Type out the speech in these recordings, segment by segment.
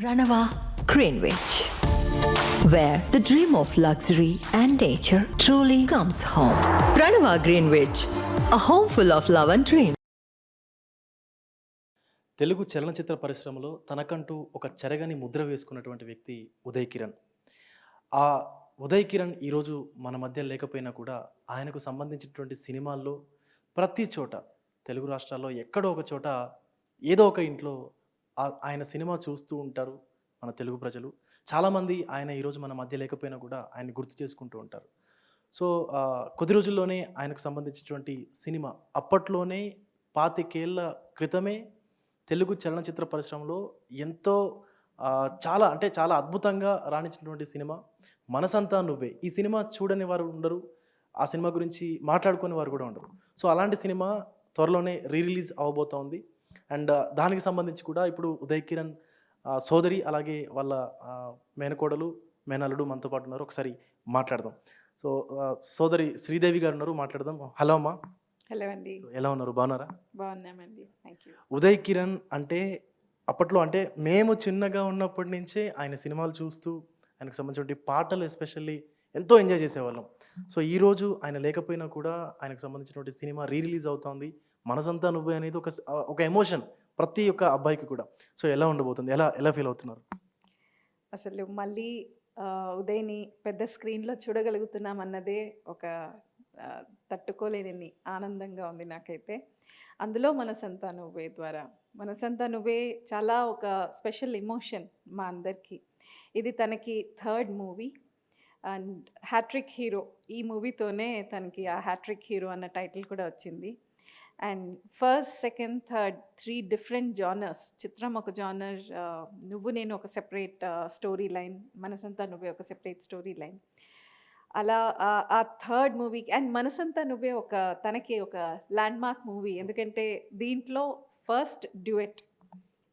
Ranava Greenwich, where the dream of luxury and nature truly comes home. Ranava Greenwich, a home full of love and dreams. Telugu చలనచిత్ర పరిశ్రమలో తనకంటూ ఒక చెరగని ముద్ర వేసుకున్నటువంటి వ్యక్తి ఉదయ్ కిరణ్. ఆ ఉదయ్ కిరణ్ ఈరోజు మన మధ్య లేకపోయినా కూడా ఆయనకు సంబంధించినటువంటి సినిమాల్లో ప్రతి చోట తెలుగు రాష్ట్రాల్లో ఎక్కడో ఒక చోట ఏదో ఒక ఇంట్లో ఆయన సినిమా చూస్తూ ఉంటారు మన తెలుగు ప్రజలు. చాలామంది ఆయన ఈరోజు మన మధ్య లేకపోయినా కూడా ఆయన్ని గుర్తు చేసుకుంటూ ఉంటారు. సో కొద్ది రోజుల్లోనే ఆయనకు సంబంధించినటువంటి సినిమా అప్పట్లోనే 25 ఏళ్ల క్రితమే తెలుగు చలనచిత్ర పరిశ్రమలో ఎంతో చాలా అంటే చాలా అద్భుతంగా రాణించినటువంటి సినిమా 'మనసంతా నువ్వే'. ఈ సినిమా చూడని వారు ఉండరు. ఆ సినిమా గురించి మాట్లాడుకునే వారు కూడా ఉండరు. సో అలాంటి సినిమా త్వరలోనే రిలీజ్ అవ్వబోతోంది. అండ్ దానికి సంబంధించి కూడా ఇప్పుడు ఉదయ్ కిరణ్ సోదరి అలాగే వాళ్ళ మేనకోడలు, మేనల్లుడు మనతో పాటు ఉన్నారు. ఒకసారి మాట్లాడదాం. సో సోదరి శ్రీదేవి గారు ఉన్నారు, మాట్లాడదాం. హలో అమ్మా. హలో అండి. ఎలా ఉన్నారు, బాగున్నారా? బాగున్నామండి, థ్యాంక్ యూ. ఉదయ్ కిరణ్ అంటే అప్పట్లో అంటే మేము చిన్నగా ఉన్నప్పటి నుంచే ఆయన సినిమాలు చూస్తూ ఆయనకు సంబంధించిన పాటలు ఎస్పెషల్లీ ఎంతో ఎంజాయ్ చేసేవాళ్ళం. సో ఈరోజు ఆయన లేకపోయినా కూడా ఆయనకు సంబంధించినటువంటి సినిమా రిలీజ్ అవుతోంది. 'మనసంతా నువ్వే' అనేది ఒక ఎమోషన్ ప్రతి ఒక్క అబ్బాయికి కూడా. సో ఎలా ఉండబోతుంది, ఎలా ఎలా ఫీల్ అవుతున్నారు? అసలు మళ్ళీ ఉదయ్ని పెద్ద స్క్రీన్లో చూడగలుగుతున్నాం అన్నదే ఒక తట్టుకోలేని ఆనందంగా ఉంది నాకైతే. అందులో 'మనసంతా నువ్వే' ద్వారా 'మనసంతా నువ్వే' చాలా ఒక స్పెషల్ ఎమోషన్ మా అందరికీ. ఇది తనకి third movie and hat trick hero. ఈ మూవీతోనే తనకి ఆ హ్యాట్రిక్ హీరో అన్న టైటిల్ కూడా వచ్చింది. And first, second, third 3 different genres. చిత్రం ఒక జానర్, నువ్వు నేను ఒక సెపరేట్ స్టోరీ లైన్, 'మనసంతా నువ్వే' ఒక సెపరేట్ స్టోరీ లైన్. అలా ఆ థర్డ్ మూవీకి అండ్ 'మనసంతా నువ్వే' తనకి ఒక ల్యాండ్మార్క్ మూవీ. ఎందుకంటే దీంట్లో ఫస్ట్ డ్యూయెట్,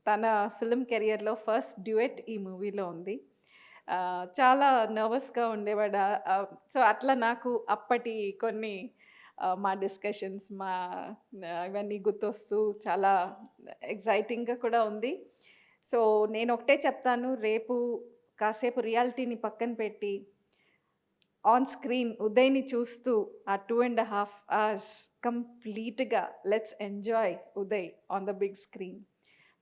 తన ఫిల్మ్ కెరియర్లో ఫస్ట్ డ్యూయెట్ ఈ మూవీలో ఉంది. చాలా నర్వస్గా ఉండేవాడు. సో అట్లా నాకు అప్పటి కొన్ని మా డిస్కషన్స్ ఇవన్నీ గుర్తొస్తూ చాలా ఎగ్జైటింగ్గా కూడా ఉంది. సో నేను ఒకటే చెప్తాను, రేపు కాసేపు రియాలిటీని పక్కన పెట్టి ఆన్ స్క్రీన్ ఉదయ్ని చూస్తూ ఆ 2.5 hours కంప్లీట్గా let's enjoy Uday on the big screen.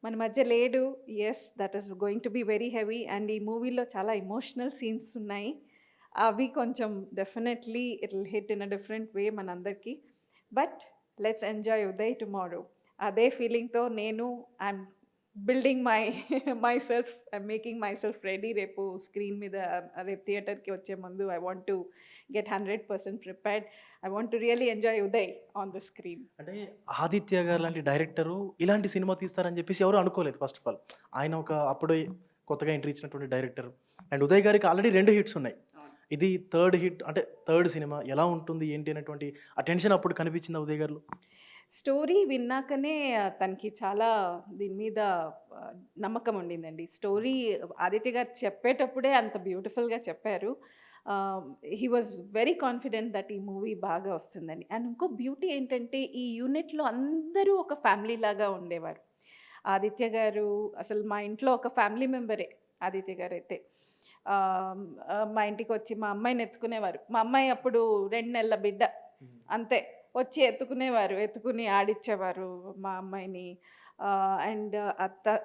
మన మధ్య లేడు, yes, that is going to be very heavy. And ఈ మూవీలో చాలా ఎమోషనల్ సీన్స్ ఉన్నాయి. అవి కొంచెం definitely it will hit in a different way మనందరికీ. But let's enjoy Uday tomorrow. అదే ఫీలింగ్తో నేను I'm building myself, I'm making myself ready. రేపు స్క్రీన్ మీద, రేపు థియేటర్కి వచ్చే ముందు I want to get 100% prepared. I want to really enjoy Uday on the screen. అంటే ఆదిత్య గారు లాంటి డైరెక్టరు ఇలాంటి సినిమా తీస్తారని చెప్పేసి ఎవరు అనుకోలేదు. ఫస్ట్ ఆఫ్ ఆల్ ఆయన అప్పుడే కొత్తగా ఎంట్రీ ఇచ్చినటువంటి డైరెక్టర్. అండ్ ఉదయ్ గారికి ఆల్రెడీ 2 హిట్స్ ఉన్నాయి. ఇది థర్డ్ హిట్, అంటే థర్డ్ సినిమా ఎలా ఉంటుంది ఏంటి అనేటువంటి ఆ టెన్షన్ అప్పుడు కనిపించింది ఉదయ్ గారు? స్టోరీ విన్నాకనే తనకి చాలా దీని మీద నమ్మకం ఉండిందండి. స్టోరీ ఆదిత్య గారు చెప్పేటప్పుడే అంత బ్యూటిఫుల్గా చెప్పారు. He was very confident that ఈ మూవీ బాగా వస్తుందని. అండ్ ఇంకో బ్యూటీ ఏంటంటే ఈ యూనిట్లో అందరూ ఒక ఫ్యామిలీ లాగా ఉండేవారు. ఆదిత్య గారు అసలు మా ఇంట్లో ఒక ఫ్యామిలీ మెంబరే ఆదిత్య గారు అయితే. మా ఇంటికి వచ్చి మా అమ్మాయిని ఎత్తుకునేవారు. మా అమ్మాయి అప్పుడు 2 నెలల బిడ్డ, అంతే. వచ్చి ఎత్తుకుని ఆడిచ్చేవారు మా అమ్మాయిని. అండ్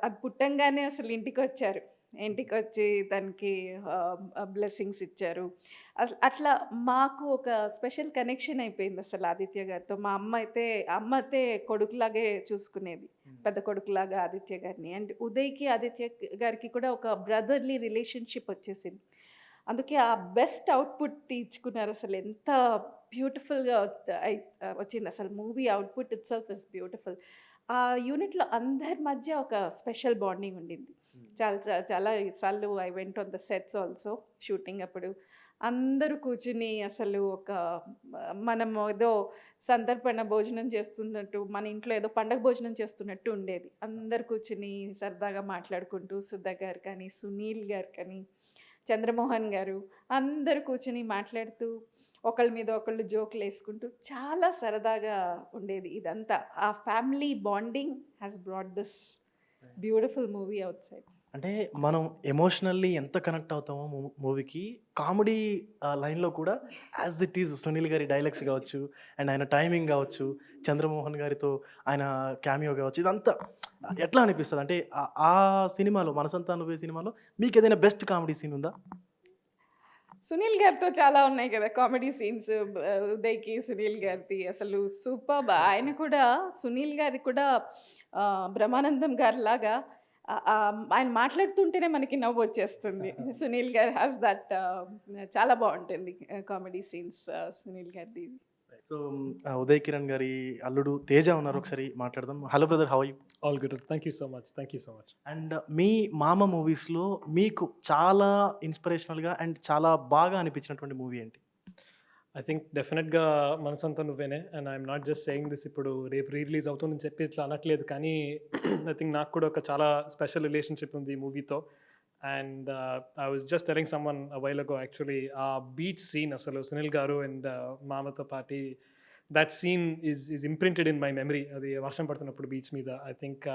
అది పుట్టంగానే అసలు ఇంటికి వచ్చి తనకి బ్లెస్సింగ్స్ ఇచ్చారు. అట్లా మాకు ఒక స్పెషల్ కనెక్షన్ అయిపోయింది అసలు ఆదిత్య గారితో. మా అమ్మ అయితే కొడుకులాగే చూసుకునేది, పెద్ద కొడుకులాగా ఆదిత్య గారిని. అండ్ ఉదయ్కి ఆదిత్య గారికి కూడా ఒక బ్రదర్లీ రిలేషన్షిప్ వచ్చేసింది. అందుకే ఆ బెస్ట్ అవుట్పుట్ తీర్చుకున్నారు. అసలు ఎంత బ్యూటిఫుల్గా వచ్చింది. అసలు movie output it self is beautiful. ఆ యూనిట్లో అందరి మధ్య ఒక స్పెషల్ బాండింగ్ ఉండింది. చాలా సార్లు I went on the sets also shooting అప్పుడు. అందరూ కూర్చుని అసలు మనం ఏదో సంతర్పణ భోజనం చేస్తున్నట్టు, మన ఇంట్లో ఏదో పండగ భోజనం చేస్తున్నట్టు ఉండేది. అందరు కూర్చుని సరదాగా మాట్లాడుకుంటూ, సుధా గారు కానీ, సునీల్ గారు కానీ, చంద్రమోహన్ గారు అందరూ కూర్చుని మాట్లాడుతూ ఒకళ్ళ మీద ఒకళ్ళు జోకులు వేసుకుంటూ చాలా సరదాగా ఉండేది ఇదంతా. ఆ family bonding has brought this beautiful movie out side. అంటే మనం ఎమోషనల్లీ ఎంత కనెక్ట్ అవుతామో మూవీకి కామెడీ లైన్‌లో కూడా యాజ్ ఇట్ ఈజ్ సునీల్ గారి డైలాగ్స్ కావచ్చు, అండ్ ఆయన టైమింగ్ కావచ్చు, చంద్రమోహన్ గారితో ఆయన క్యామియో కావచ్చు, ఇదంతా ఎట్లా అనిపిస్తది? అంటే ఆ సినిమాలో 'మనసంతా నువ్వే' సినిమాలో మీకేదైనా బెస్ట్ కామెడీ సీన్ ఉందా? సునీల్ గారితో చాలా ఉన్నాయి కదా కామెడీ సీన్స్. ఉదయ్‌కి, సునీల్ గారిది అసలు సూపర్బ్. ఆయన కూడా సునీల్ గారి కూడా బ్రహ్మానందం గారిలాగా ఆయన మాట్లాడుతుంటేనే మనకి నవ్వొచ్చేస్తుంది. సునీల్ గారు హాస్ దట్ చాలా బావుంటుంది కామెడీ సీన్స్ సునీల్ గారిది. సో, ఉదయ్ కిరణ్ గారి అల్లుడు తేజ ఉన్నారు. ఒకసారి మాట్లాడదాం. Hello brother, how are you? All good. Thank you so much. Thank you so much. And మీ మామ మూవీస్‌లో మీకు చాలా ఇన్స్‌పిరేషనల్‌గా అండ్ చాలా బాగా అనిపించినటువంటి మూవీ ఏంటి? I think డెఫినెట్‌గా మనసంతా నువ్వేనే. And I'm not just saying this ఇప్పుడు రేపు రిలీజ్ అవుతుందని చెప్పి ఇట్లా అనట్లేదు. కానీ ఐ థింక్ నాకు కూడా ఒక చాలా స్పెషల్ రిలేషన్‌షిప్ ఉంది ఈ మూవీతో. And I was just telling someone a while ago actually ఆ బీచ్ సీన్ అసలు సునీల్ గారు అండ్ మామతో పాటి that scene is imprinted in my memory. అది వర్షం పడుతున్నప్పుడు బీచ్ మీద. I think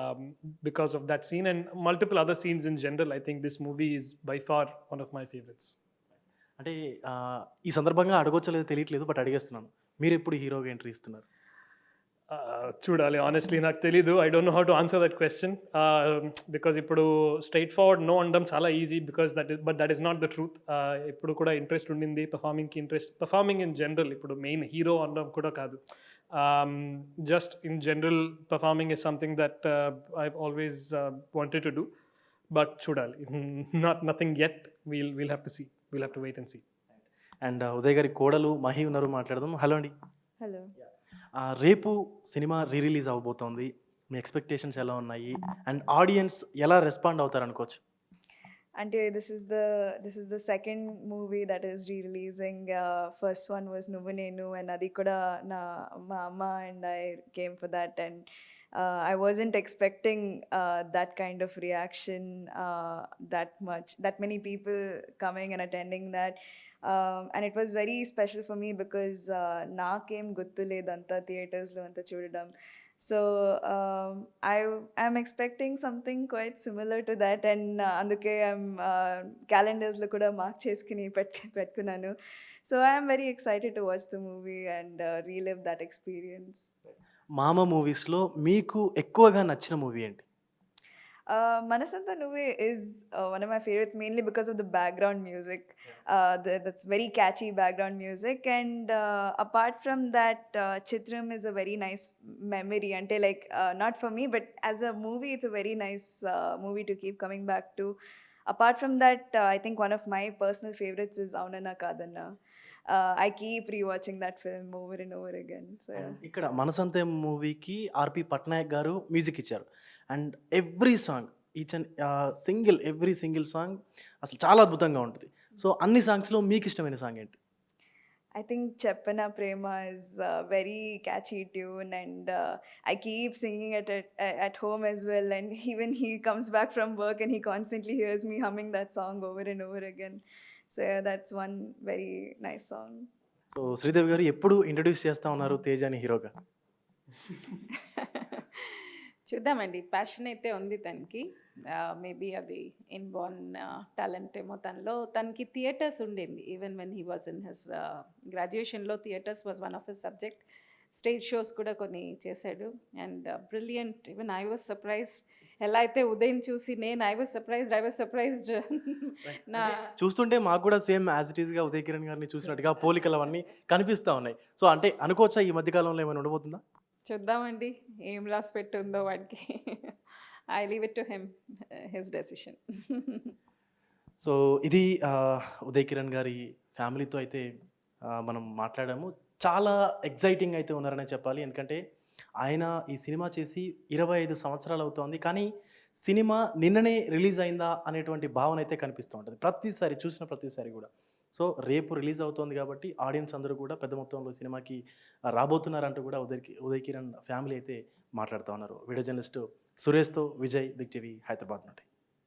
because of that scene and multiple other scenes in general I think this movie is by far one of my favourites. అంటే ఈ సందర్భంగా అడగొచ్చో లేదో తెలియట్లేదు. బట్ అడిగేస్తున్నాను. మీరెప్పుడు హీరోగా ఎంట్రీ ఇస్తున్నారు? చూడాలి. ఆనెస్ట్‌లీ నాకు తెలీదు. I don't know how to answer that question. Because ఇప్పుడు స్ట్రెయిట్ ఫార్వర్డ్ నో అనడం చాలా easy because that is not the truth. ఎప్పుడు కూడా ఇంట్రెస్ట్ ఉండింది. పర్ఫార్మింగ్ ఇన్ జనరల్ ఇప్పుడు మెయిన్ హీరో అనడం కూడా కాదు. Just in general performing is something that I've always wanted to do. But చూడాలి. Nothing yet. We'll have to see. We'll have to wait and see. And Uday గారి కోడలు మహి ఉన్నారు. మాట్లాడదాం. Hello అండి. హలో. రేపు సినిమా రిలీజ్ అవ్వబోతోంది. మీ ఎక్స్‌పెక్టేషన్స్ ఎలా ఉన్నాయి? And audience ఎలా రెస్పాండ్ అవుతారనుకోవచ్చు? అంటే this is the second movie that is re-releasing. First one was Nuvu Nenu and అది కూడా మా అమ్మ and I came for that, and I wasn't expecting that kind of reaction, that many people coming and attending that. And it was very special for me because నాకేం గుర్తులేదంతా థియేటర్స్లో అంతా చూడడం. So I'm expecting something quite similar to that, and అందుకే I'm క్యాలెండర్స్లో కూడా mark చేసుకుని పెట్టుకున్నాను. So I am very excited to watch the movie and relive that experience. మామ మూవీస్‌లో మీకు ఎక్కువగా నచ్చిన మూవీ ఏంటి? Manasanta Nuve is one of my favorites, mainly because of the background music. That's very catchy background music, and apart from that, Chitram is a very nice memory. Ante like not for me, but as a movie, it's a very nice movie to keep coming back to. Apart from that, I think one of my personal favorites is Aunana Kadanna. I keep rewatching that film over and over again. So yeah. ఇక్కడ 'మనసంతే' మూవీకి ఆర్‌పి పట్నాయక్ గారు music ఇచ్చారు. And every song every single song అసలు చాలా అద్భుతంగా ఉంటుంది. So అన్ని సాంగ్స్‌లో మీకు ఇష్టమైన సాంగ్ ఏంటి? I think Cheppana Prema is a very catchy tune, and I keep singing it at home as well. And even he comes back from work and he constantly hears me humming that song over and over again. So yeah, that's one very nice song. So Sridevi గారు ఎప్పుడు introduce చేస్తా ఉన్నారు తేజాని హీరోగా? చూద్దామండి. Passion అయితే ఉంది తనకి. Maybe అది ఇన్‌బోర్న్ టాలెంట్ ఏమో తనలో. తనకి థియేటర్స్ ఉండింది. Even when he was in his గ్రాడ్యుయేషన్‌లో theatres was one of his subject. Stage shows కూడా కొన్ని చేశాడు. And brilliant. Even I was surprised. ఎలా అయితే ఉదయ్‌ని చూసి ఐ వాజ్ సర్ప్రైజ్డ్. నా చూస్తుంటే మాకు కూడా సేమ్ యాజ్ ఇట్ ఈస్‌గా ఉదయ్ కిరణ్ గారిని చూసినట్టుగా పోలికలు అవన్నీ కనిపిస్తా ఉన్నాయి. సో అంటే అనుకోవచ్చా ఈ మధ్య కాలంలో ఏమైనా ఉండబోతుందా? చూద్దామండి. ఏం రాసి పెట్టుందో వాడికి. I leave it to him, his decision. So ఇది ఉదయ్ కిరణ్ గారి ఫ్యామిలీతో అయితే మనం మాట్లాడాము. చాలా ఎక్సైటింగ్ అయితే ఉన్నారనే చెప్పాలి. ఎందుకంటే ఆయన ఈ సినిమా చేసి 25 సంవత్సరాలు అవుతోంది. కానీ సినిమా నిన్ననే రిలీజ్ అయిందా అనేటువంటి భావన అయితే కనిపిస్తూ ఉంటుంది ప్రతిసారి చూసిన ప్రతిసారి కూడా. సో రేపు రిలీజ్ అవుతోంది కాబట్టి ఆడియన్స్ అందరూ కూడా పెద్ద మొత్తంలో సినిమాకి రాబోతున్నారంటూ కూడా ఉదయ్ కిరణ్ ఫ్యామిలీ అయితే మాట్లాడుతూ ఉన్నారు. వీడియో జర్నలిస్టు సురేష్తో విజయ్, బిగ్ టీవీ, హైదరాబాద్ నుండి.